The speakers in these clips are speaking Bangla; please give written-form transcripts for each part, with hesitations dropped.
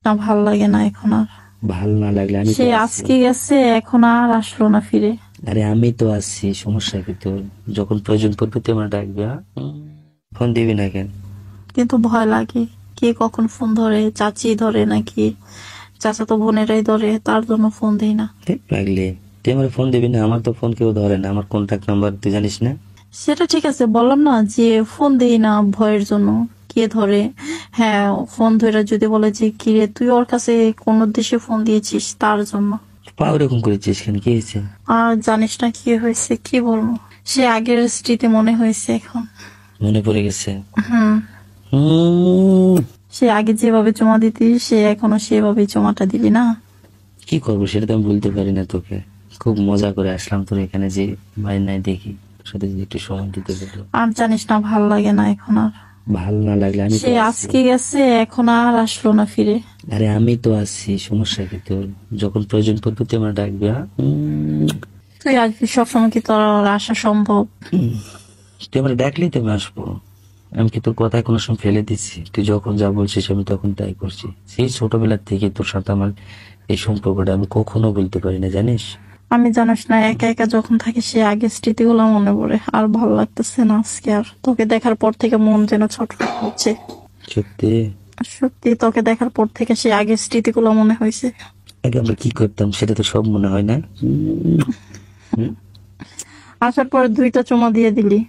না, ভাল লাগে না এখন আর। ভালো না লাগলে আমি সে তো আছি। আজকে গেছে, এখন আর আসলো না ফিরে। আরে আমি তো আছি, সমস্যা কি তোর? যখন প্রয়োজন পড়বে তুই আমার ডাকবি, হ্যাঁ? ফোন দিবি না কেন? কিন্তু ভয় লাগে, কে কখন ফোন ধরে, চাচি ধরে নাকি চাচাতো বোনেরাই ধরে, তার জন্য ফোন দেই না। লাগলে তুই আমার ফোন দিবি না? আমার তো ফোন কেউ ধরে না, আমার কন্ট্যাক্ট নাম্বার তুই জানিস না? সেটা ঠিক আছে, বললাম না যে ফোন দেই না ভয়ের জন্য। কে ধরে? হ্যাঁ, ফোন ধরে যদি বলে যে কিরে তুই ওর কাছে কোন উদ্দেশ্যে ফোন দিয়েছিস, তার জন্য। পা ওরকম করেছিস কেন, কি হয়েছে? আর জানিস না কি হয়েছে, কি বলবো, সে আগের স্মৃতি মনে হয়েছে এখন। মনে পড়ে গেছে? হুম। হুম, সে আগে যেভাবে জমা দিতি, সে এখনো সেভাবে জমাটা দিবি না। কি করবো সেটা তো আমি বলতে পারি না তোকে। খুব মজা করে আসলাম তোর এখানে, যে ভাই নাই দেখি তোর সাথে যদি একটু সময় দিতে পারলো। আর জানিস না, ভাল লাগে না এখন আর। ভালো না লাগলে আমি সে তো আছি। আজকে গেছে, এখন আর আসলো না ফিরে। আরে আমি তো আছি, সমস্যা কি তোর? যখন প্রয়োজন পড়বে তুই আমার ডাকবি, হ্যাঁ? তুই আসবি সবসময়, কি তোর আর আসা সম্ভব? তুই আমার ডাকলেই তো আমি আসবো। আমি কি তোর কথায় কোনো সময় ফেলে দিচ্ছি? তুই যখন যা বলছিস আমি তখন তাই করছি। সেই ছোটবেলার থেকে তোর সাথে আমার এই সম্পর্কটা আমি কখনো বলতে পারি না, জানিস? আমি জানিস না, একা একা যখন থাকি সে আগের স্মৃতিগুলো মনে পড়ে, আর ভালো লাগতেছে না আজকে আর। তোকে দেখার পর থেকে মন যেন ছটফট হচ্ছে। সত্যি? সত্যি, তোকে দেখার পর থেকে সে আগের স্মৃতিগুলো মনে হয়েছে। আগে আমরা কি করতাম সেটা তো সব মনে হয় না? আসার পরে 2টা চুমা দিয়ে দিলি,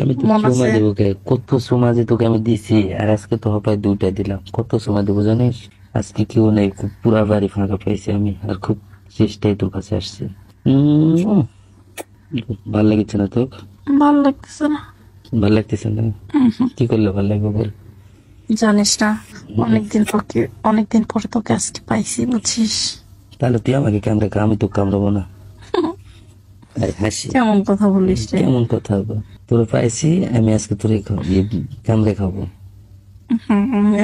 আমি তো মন সময় আছে? দেবো কে? কত সময় যে তোকে আমি দিছি, আর আজকে তো হঠাৎ 2টা দিলাম। কত সময় দেবো জানিস? আজকে কেউ নেই, খুব পুরা বাড়ি ফাঁকা পাইছি আমি, আর খুব চেষ্টায় তোর কাছে আসছে। ভাল লাগছে না তোর? ভাল লাগতেছে না। ভাল লাগতেছে না? কি করলে ভাল লাগবে বল? জানিস না, অনেকদিন পরে তোকে আজকে পাইছি, বুঝছিস? তাহলে তুই আমাকে কামড়ে খা, আমি তো কামড়াবো না। আরে হাসি, কেমন কথা বলিস রে? কেমন কথা হবে? তোরে পাইছি, আমি আজকে তোরে কামড়ে খাবো।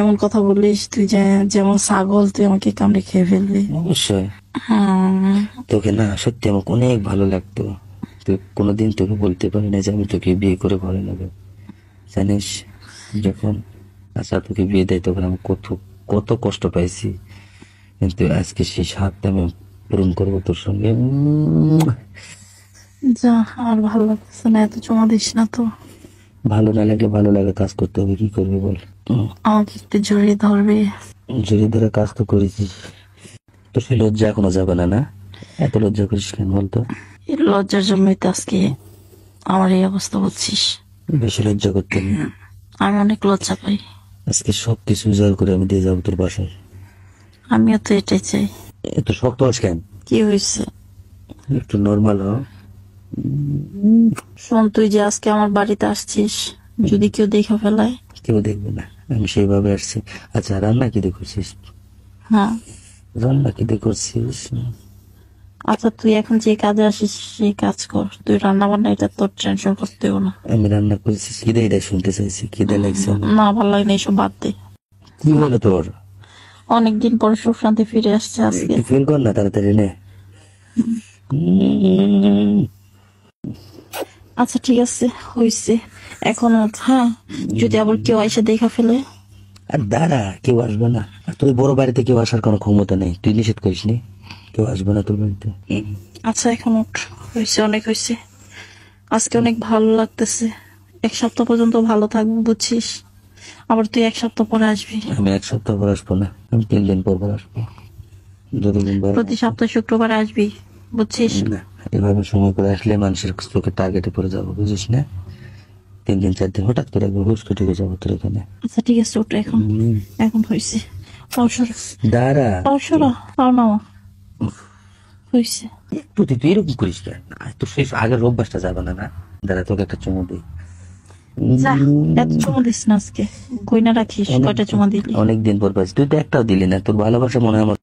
এমন কথা বলিস তুই, যে যেমন ছাগল তুই আমাকে কামড়ে খেয়ে ফেলবি। অবশ্যই। হুম। তোকে না সত্যি আমাকে অনেক ভালো লাগতো। তুই কোনোদিন তোকে বলতে পারি না যে আমি তোকে বিয়ে করে ঘরে নেবো, জানিস? যখন আশা তোকে বিয়ে দেয় তখন আমি কত কত কষ্ট পাইছি, কিন্তু আজকে সেই স্বাদটা আমি পূরণ করবো তোর সঙ্গে। যা, আর ভালো লাগতেছে না, এত চুমা দিস না তো। ভালো না লাগলে ভালো লাগে কাজ করতে হবে, কি করবি বল? আমাকে একটু জড়িয়ে ধরবি। জড়িয়ে ধরে কাজ তো করেছিস, তো সে লজ্জা এখনো যাবে না, না? এত লজ্জা করিস কেন বলতো? এই লজ্জার জন্যই তো আজকে আমার এই অবস্থা, বুঝছিস? বেশি লজ্জা করতে নেই। আমি অনেক লজ্জা পাই। আজকে সবকিছু উজাড় করে আমি দিয়ে যাবো তোর বাসায়। আমিও তো এটাই চাই। এত শক্ত আস কেন? কি হয়েছে? একটু নর্মাল হ। শোন, তুই যে আজকে আমার বাড়িতে আসছিস, যদি কেউ দেখে ফেলায়? কেউ দেখবে না, আমি সেইভাবে আসছি। আচ্ছা, রান্না কি দিয়ে করছিস? হ্যাঁ। রান্না কি দিয়ে করছিস? আচ্ছা, তুই এখন যে কাজে আসিস সেই কাজ কর, তুই রান্না বান্না এটা তোর টেনশন করতে হবে না। আমি রান্না করেছি, খিদে এটা শুনতে চাইছি, খিদে লাগছে আমার। না, ভালো লাগে না, এসব বাদ দে। কি বলে তোর? অনেকদিন পর সুখ শান্তি ফিরে আসছে আজকে। একটু ফিল কর না তাড়াতাড়ি নে। উম, আচ্ছা ঠিক আছে, হইছে। এখন হ্যাঁ, যদি আবার কেউ এসে দেখা ফেলে? আর দাঁড়া, কেউ আসবে না। আর তোর বড় বাড়িতে কেউ আসার কোনো ক্ষমতা নেই, তুই নিষেধ করিস নি। কেউ আসবে না তোর বাড়িতে। আচ্ছা এখন উঠ, হয়েছে, অনেক হয়েছে। আজকে অনেক ভালো লাগতেছে। 1 সপ্তাহ পর্যন্ত ভালো থাকবো, বুঝছিস? আবার তুই 1 সপ্তাহ পরে আসবি। আমি 1 সপ্তাহ পর আসবো না, আমি 3 দিন পর পর আসবো। যতদিন পর প্রতি সপ্তাহে শুক্রবার আসবি, বুঝছিস? না, এভাবে সময় করে আসলে মানুষের চোখে টার্গেটে পড়ে যাবো, বুঝিস না? 3 দিন 4 দিন হঠাৎ করে একবার হুস করে ঢুকে যাবো তোর এখানে। আচ্ছা ঠিক আছে, ওটা এখন, এখন হয়েছে। পাও সরা, দাঁড়া, পাও সরা, পাও নাও, হয়েছে। একটু তুই এরকম করিস কেন? তোর সেই আগের অভ্যাসটা যাবে না, না? দাঁড়া, তোকে একটা চুমু দিই। যা, এত চুমা দিস না আজকে, কই না রাখিস, কয়টা চুমা দিলি? অনেকদিন পর পাচ্ছি, তুই তো একটাও দিলি না। তোর ভালোবাসা মনে হয় আমার